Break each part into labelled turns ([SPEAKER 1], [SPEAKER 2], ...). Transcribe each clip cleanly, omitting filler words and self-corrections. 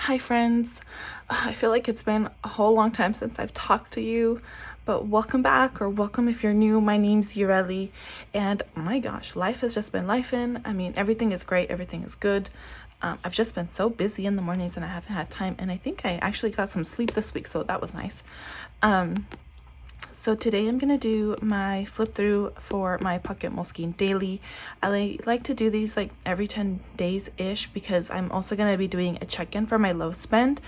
[SPEAKER 1] Hi friends, I feel like it's been a whole long time since I've talked to you, but welcome back, or welcome if you're new. My name's Yureli, and my gosh, life has just been lifing. I mean, everything is great, everything is good. I've just been so busy in the mornings and I haven't had time, and I think I actually got some sleep this week, so that was nice. So today I'm gonna do my flip through for my pocket Moleskine daily. I like to do these like every 10 days ish because I'm also gonna be doing a check-in for my low spend.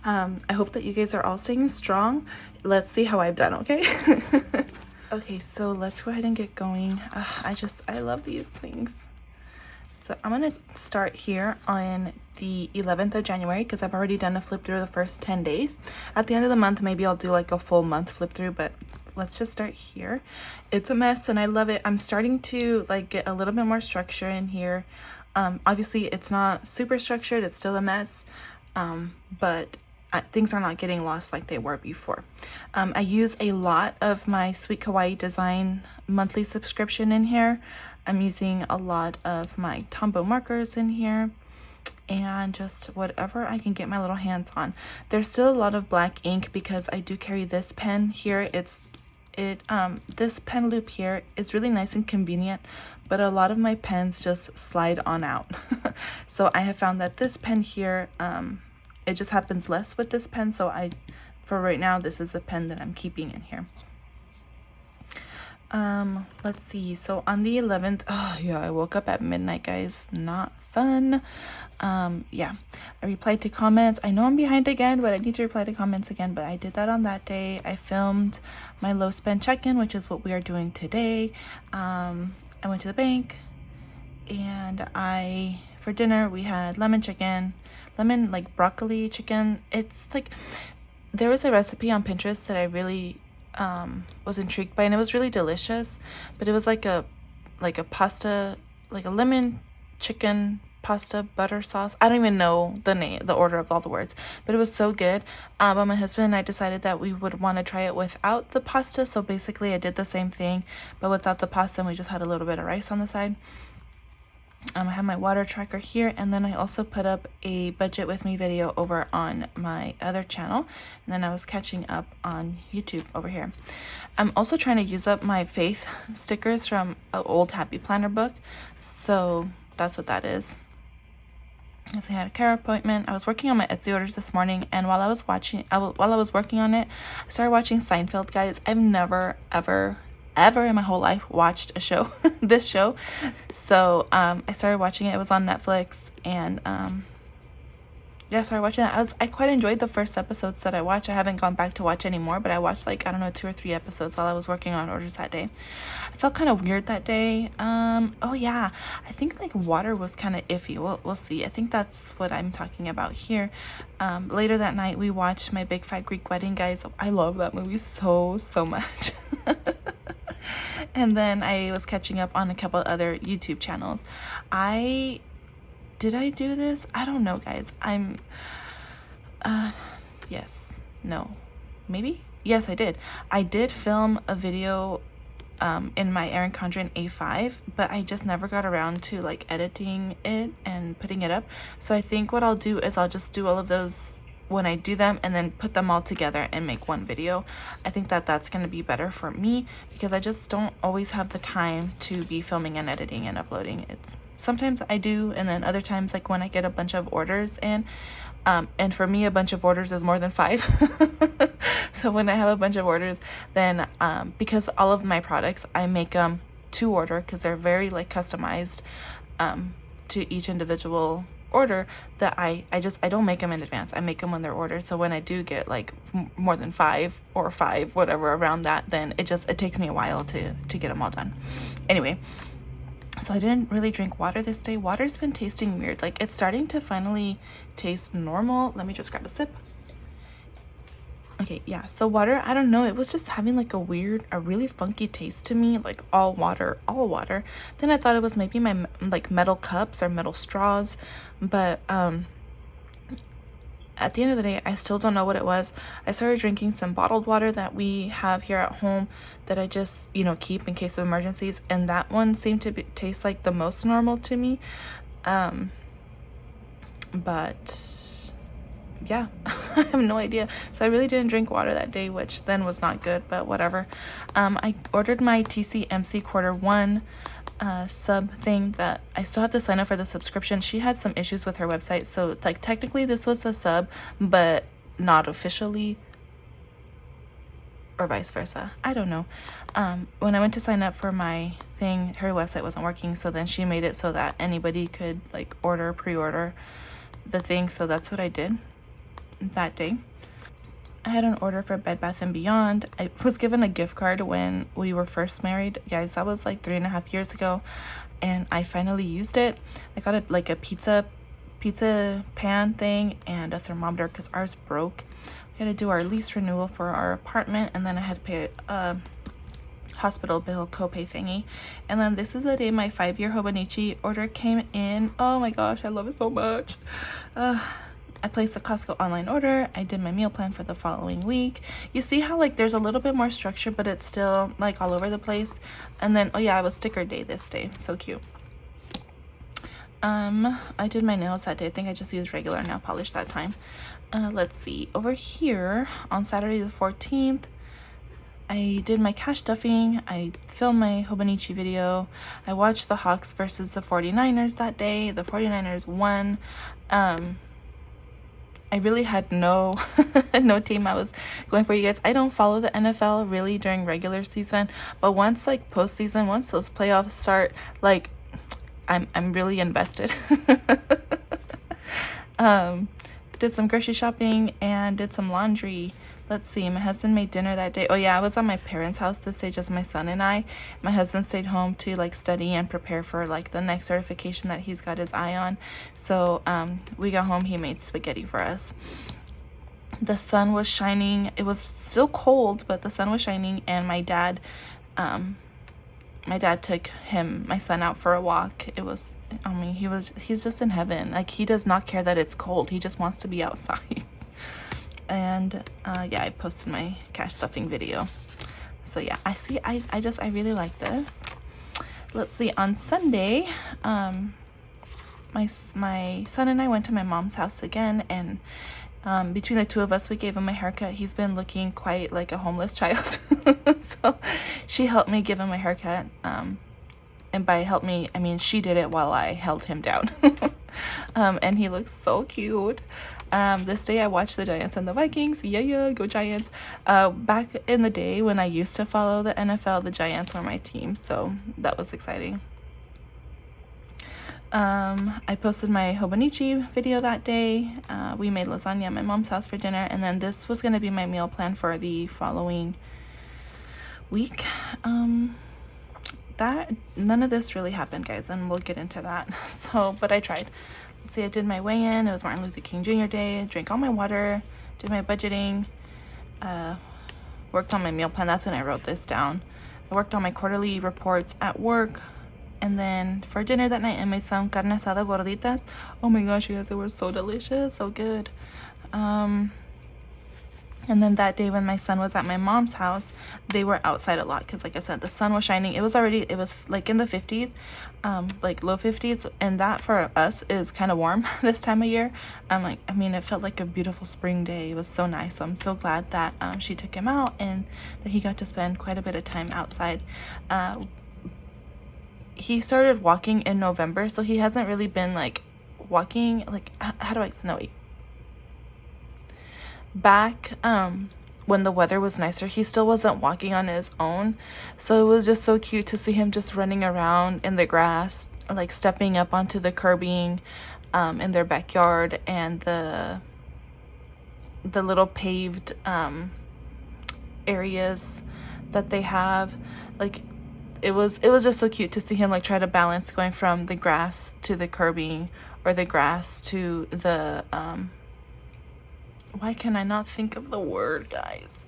[SPEAKER 1] I hope that you guys are all staying strong. Let's see how I've done, okay? Okay, so let's go ahead and get going. I love these things. So I'm gonna start here on the 11th of January because I've already done a flip through the first 10 days. At the end of the month, maybe I'll do like a full month flip through, but let's just start here. It's a mess and I love it. I'm starting to like get a little bit more structure in here. Obviously it's not super structured, it's still a mess, but things are not getting lost like they were before. I use a lot of my Sweet Kawaii Design monthly subscription in here. I'm using a lot of my Tombow markers in here and just whatever I can get my little hands on. There's still a lot of black ink because I do carry this pen here. This pen loop here is really nice and convenient, but a lot of my pens just slide on out. So I have found that this pen here, it just happens less with this pen. So for right now, this is the pen that I'm keeping in here. Let's see. So on the 11th, oh yeah, I woke up at midnight, guys. Not fun. Yeah, I replied to comments. I know I'm behind again, but I need to reply to comments again, but I did that on that day. I filmed my low spend check-in, which is what we are doing today. I went to the bank and for dinner, we had lemon like broccoli chicken. It's like, there was a recipe on Pinterest that I really was intrigued by, and it was really delicious, but it was like a pasta, like a lemon chicken pasta butter sauce. I don't even know the order of all the words, but it was so good. But my husband and I decided that we would want to try it without the pasta, so basically I did the same thing but without the pasta, and we just had a little bit of rice on the side. I have my water tracker here, and then I also put up a budget with me video over on my other channel, and then I was catching up on YouTube over here. I'm also trying to use up my faith stickers from an old Happy Planner book, so that's what that is. As I had a care appointment, I was working on my Etsy orders this morning, and while I was working on it, I started watching Seinfeld, guys. I've never ever in my whole life watched a show this show, so I started watching it. It was on Netflix, and yeah, I started watching it. I quite enjoyed the first episodes that I watched. I haven't gone back to watch anymore, but I watched like, I don't know, 2 or 3 episodes while I was working on orders that day. I felt kind of weird that day. Oh yeah, I think like water was kind of iffy. We'll see. I think that's what I'm talking about here. Later that night we watched My Big Fat Greek Wedding, guys. I love that movie so much. And then I was catching up on a couple other YouTube channels. Did I do this? I don't know, guys. Yes, no, maybe? Yes, I did. I did film a video in my Erin Condren A5, but I just never got around to like editing it and putting it up. So I think what I'll do is I'll just do all of those when I do them and then put them all together and make one video. I think that that's going to be better for me because I just don't always have the time to be filming and editing and uploading. Sometimes I do, and then other times, like when I get a bunch of orders in, and for me a bunch of orders is more than 5. So when I have a bunch of orders, then because all of my products I make them to order because they're very like customized to each individual order, that I don't make them in advance. I make them when they're ordered. So when I do get like more than 5 or 5 whatever around that, then it takes me a while to get them all done. Anyway, so I didn't really drink water this day. Water's been tasting weird. Like it's starting to finally taste normal. Let me just grab a sip. Okay, yeah, so water, I don't know, it was just having like a really funky taste to me, like all water. Then I thought it was maybe my like metal cups or metal straws, but at the end of the day, I still don't know what it was. I started drinking some bottled water that we have here at home that I just, keep in case of emergencies, and that one seemed to taste like the most normal to me. But yeah, I have no idea. So I really didn't drink water that day, which then was not good, but whatever. I ordered my TCMC Q1 sub thing that I still have to sign up for the subscription. She had some issues with her website, so like technically this was a sub, but not officially, or vice versa. I don't know. When I went to sign up for my thing, her website wasn't working, so then she made it so that anybody could like pre-order the thing. So that's what I did that day. I had an order for Bed Bath & Beyond. I was given a gift card when we were first married. Guys, that was like 3.5 years ago, and I finally used it. I got a pizza pan thing and a thermometer because ours broke. We had to do our lease renewal for our apartment, and then I had to pay a hospital bill copay thingy. And then this is the day my 5-year Hobonichi order came in. Oh my gosh, I love it so much. I placed a Costco online order. I did my meal plan for the following week. You see how like there's a little bit more structure, but it's still like all over the place. And then, oh yeah, it was sticker day this day. So cute. I did my nails that day. I think I just used regular nail polish that time. Let's see. Over here on Saturday the 14th, I did my cash stuffing. I filmed my Hobonichi video. I watched the Hawks versus the 49ers that day. The 49ers won. I really had no no team I was going for, you guys. I don't follow the NFL really during regular season, but once like postseason, once those playoffs start, like I'm really invested. Did some grocery shopping and did some laundry. Let's see, my husband made dinner that day. Oh yeah, I was at my parents' house this day, just my son and I. My husband stayed home to like study and prepare for like the next certification that he's got his eye on. So we got home, he made spaghetti for us. The sun was shining. It was still cold, but the sun was shining, and my dad took my son out for a walk. It was, I mean, he's just in heaven. Like, he does not care that it's cold. He just wants to be outside. And yeah, I posted my cash stuffing video. So yeah, I really like this. Let's see, on Sunday, my son and I went to my mom's house again, and between the two of us, we gave him a haircut. He's been looking quite like a homeless child. So she helped me give him a haircut. And by help me, I mean she did it while I held him down. And he looks so cute. This day I watched the Giants and the Vikings. Yeah, go Giants. Back in the day when I used to follow the NFL, the Giants were my team, so that was exciting. I posted my Hobonichi video that day. We made lasagna at my mom's house for dinner, and then this was going to be my meal plan for the following week. None of this really happened, guys, and we'll get into that. So, but I tried. Let's see, I did my weigh-in. It was Martin Luther King Jr. Day. Drank all my water, did my budgeting, worked on my meal plan. That's when I wrote this down. I worked on my quarterly reports at work. And then for dinner that night, I made some carne asada gorditas. Oh my gosh, you guys, they were so delicious, so good. And then that day when my son was at my mom's house, they were outside a lot because, like I said, the sun was shining. It was like in the 50s, like low 50s, and that for us is kind of warm this time of year. I mean, it felt like a beautiful spring day. It was so nice. So I'm so glad that she took him out and that he got to spend quite a bit of time outside. He started walking in November, so he hasn't really been like walking, like, how do I, no, wait. Back when the weather was nicer, he still wasn't walking on his own, so it was just so cute to see him just running around in the grass, like stepping up onto the curbing in their backyard, and the little paved areas that they have. Like, it was just so cute to see him like try to balance going from the grass to the curbing, or the grass to the why can I not think of the word, guys?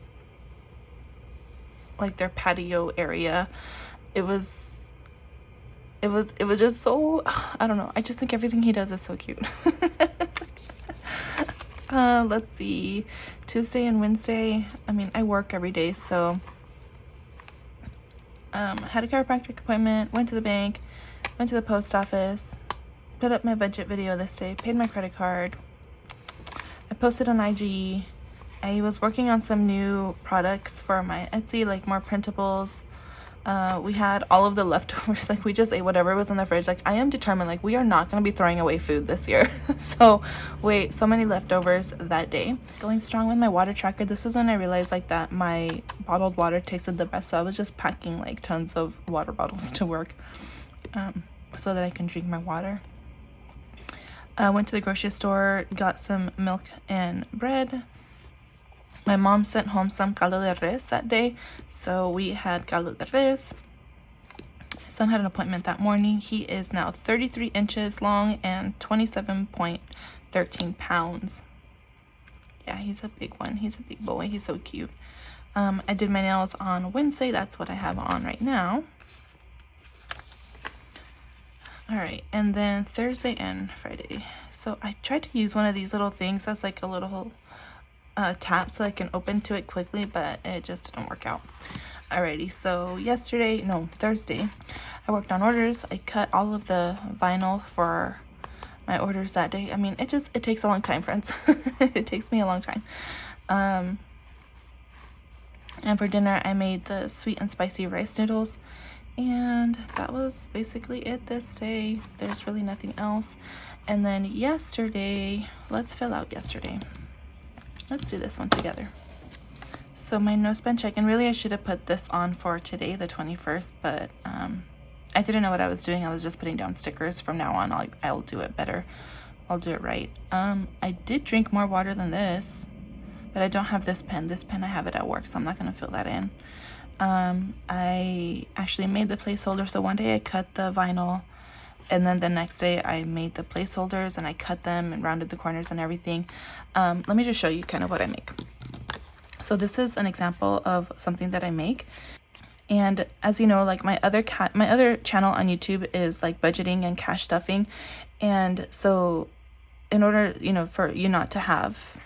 [SPEAKER 1] Like their patio area. It was just so, I don't know. I just think everything he does is so cute. Let's see. Tuesday and Wednesday. I mean, I work every day, so had a chiropractic appointment, went to the bank, went to the post office, put up my budget video this day, paid my credit card. I posted on IG. I was working on some new products for my Etsy, like more printables. We had all of the leftovers, like we just ate whatever was in the fridge. Like I am determined, like we are not going to be throwing away food this year. So wait, so many leftovers that day. Going strong with my water tracker. This is when I realized like that my bottled water tasted the best. So I was just packing like tons of water bottles to work, so that I can drink my water. I went to the grocery store, got some milk and bread. My mom sent home some caldo de res that day, so we had caldo de res. My son had an appointment that morning. He is now 33 inches long and 27.13 pounds. Yeah, he's a big one. He's a big boy. He's so cute. I did my nails on Wednesday. That's what I have on right now. All right, and then Thursday and Friday. So I tried to use one of these little things as like a little tap so I can open to it quickly, but it just didn't work out. Alrighty, so Thursday, I worked on orders. I cut all of the vinyl for my orders that day. I mean, it takes a long time, friends. It takes me a long time. And for dinner, I made the sweet and spicy rice noodles. And that was basically it this day. There's really nothing else. And then yesterday, let's fill out yesterday. Let's do this one together. So my no spend check, and really I should have put this on for today, the 21st, but I didn't know what I was doing. I was just putting down stickers. From now on, I'll do it better. I'll do it right. I did drink more water than this, but I don't have this pen. This pen, I have it at work, so I'm not going to fill that in. I actually made the placeholder. So one day I cut the vinyl, and then the next day I made the placeholders and I cut them and rounded the corners and everything. Let me just show you kind of what I make. So this is an example of something that I make. And as you know, like my other channel on YouTube is like budgeting and cash stuffing. And so in order, for you not to have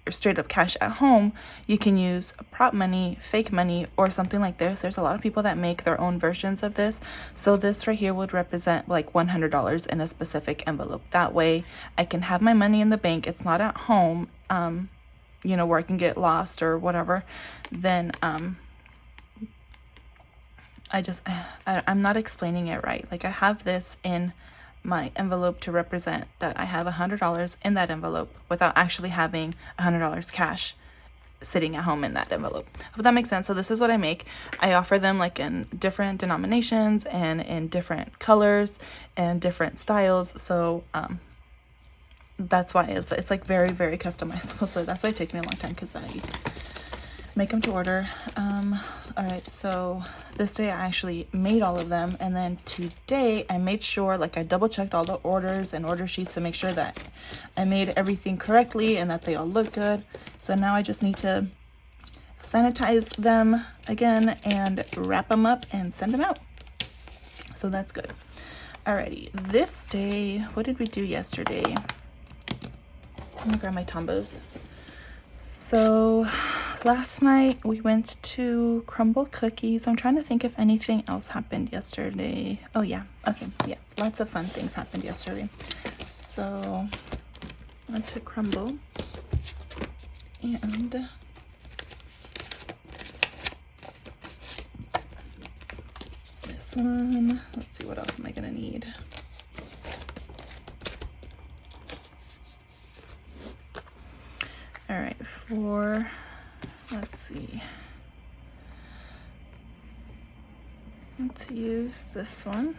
[SPEAKER 1] straight up cash at home, you can use prop money, fake money, or something like this. There's a lot of people that make their own versions of this. So this right here would represent like $100 in a specific envelope. That way I can have my money in the bank. It's not at home, where I can get lost or whatever. Then I'm not explaining it right. Like I have this in my envelope to represent that I have $100 in that envelope without actually having $100 cash sitting at home in that envelope. Hope that makes sense. So this is what I make. I offer them like in different denominations and in different colors and different styles. So that's why it's like very, very customizable. So that's why it takes me a long time, because I make them to order. All right, so this day I actually made all of them, and then today I made sure, like I double checked all the orders and order sheets to make sure that I made everything correctly and that they all look good. So now I just need to sanitize them again and wrap them up and send them out. So that's good. Alrighty, this day, what did we do yesterday? I'm gonna grab my Tombos. So last night we went to Crumble Cookies. I'm trying to think if anything else happened yesterday. Oh yeah, okay, yeah, lots of fun things happened yesterday. So went to Crumble, and this one, let's see, what else am I gonna need? All right, let's see. Let's use this one.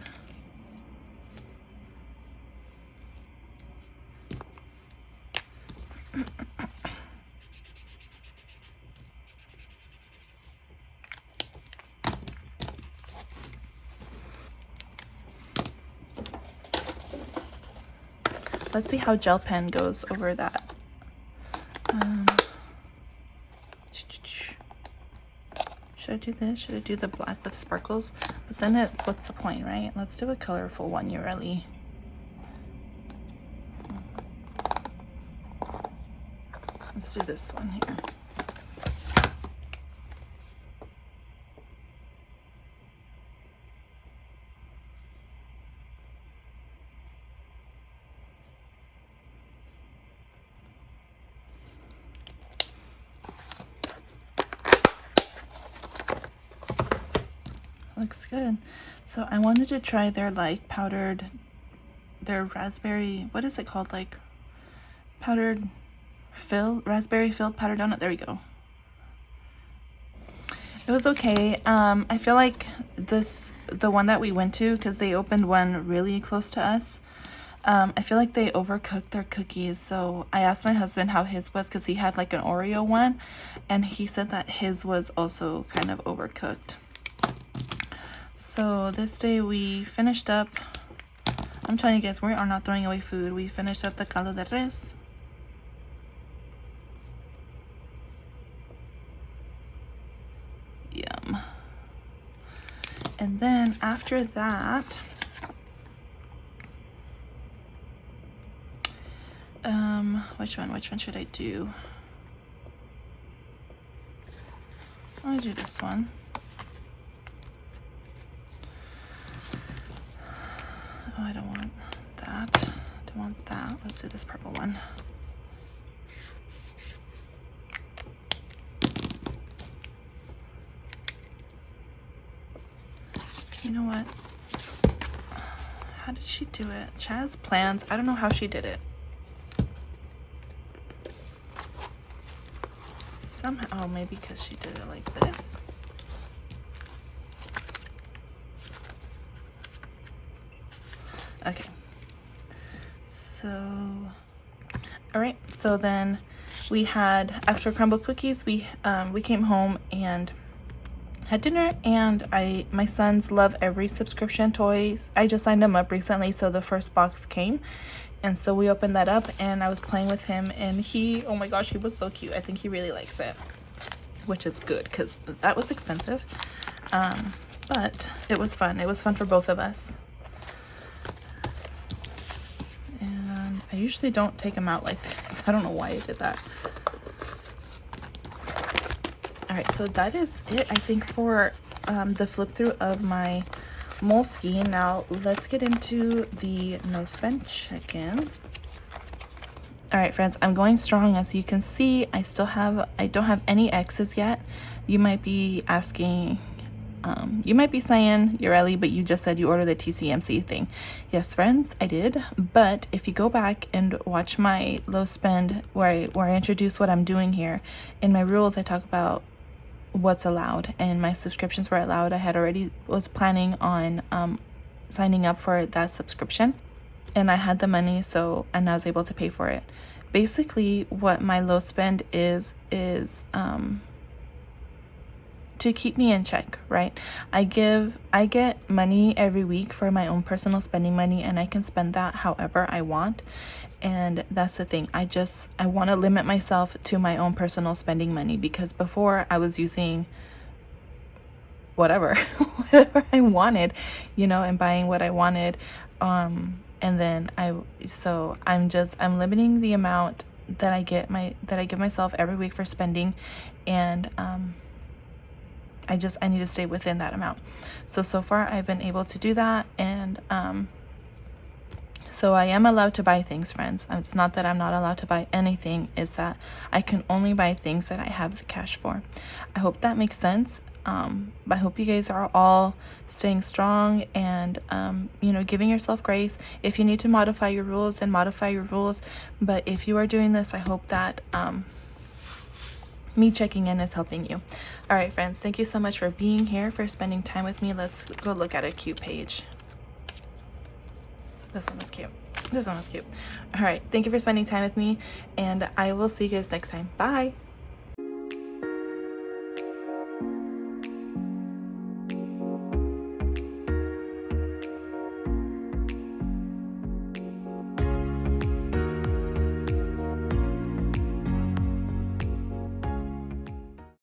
[SPEAKER 1] Let's see how gel pen goes over that. Should I do this? Should I do the black with sparkles? But then what's the point, right? Let's do a colorful one, Yureli. Let's do this one here. looks good. So I wanted to try their like powdered, their raspberry, what is it called, like powdered raspberry filled powdered donut. There we go. It was okay. I feel like the one that we went to, because they opened one really close to us, I feel like they overcooked their cookies. So I asked my husband how his was, because he had like an Oreo one, and he said that his was also kind of overcooked. So this day we finished up, I'm telling you guys, we are not throwing away food. We finished up the caldo de res. Yum. And then after that, which one should I do? I'll do this one. Oh, I don't want that. I don't want that. Let's do this purple one. You know what? How did she do it? Chaz plans. I don't know how she did it. Somehow, oh, maybe because she did it like this. Okay. So, all right. So then we had, after crumble cookies, we came home and had dinner, and my sons love every subscription toys. I just signed them up recently, so the first box came, and so we opened that up, and I was playing with him, and he, oh my gosh, he was so cute. I think he really likes it, which is good because that was expensive, but it was fun. It was fun for both of us. And I usually don't take them out like this. I don't know why I did that. All right, so that is it, I think, for the flip through of my Moleskine. Now let's get into the no spend check-in. All right, friends, I'm going strong. As you can see, I don't have any X's yet. You might be asking, you might be saying, Yureli, but you just said you ordered the TCMC thing. Yes, friends, I did. But if you go back and watch my low spend where I introduce what I'm doing here, in my rules, I talk about what's allowed, and my subscriptions were allowed. I had already was planning on signing up for that subscription, and I had the money, so, and I was able to pay for it. Basically what my low spend is to keep me in check, right? I get money every week for my own personal spending money, and I can spend that however I want. And that's the thing. I want to limit myself to my own personal spending money, because before I was using whatever I wanted, you know, and buying what I wanted. And then I'm limiting the amount that I give myself every week for spending, and I need to stay within that amount. So far I've been able to do that, and so I am allowed to buy things, friends. It's not that I'm not allowed to buy anything, it's that I can only buy things that I have the cash for. I hope that makes sense. I hope you guys are all staying strong and, you know, giving yourself grace. If you need to modify your rules, then modify your rules. But if you are doing this, I hope that me checking in is helping you. All right, friends, thank you so much for being here, for spending time with me. Let's go look at a cute page. This one was cute. This one was cute. All right, thank you for spending time with me, and I will see you guys next time. Bye.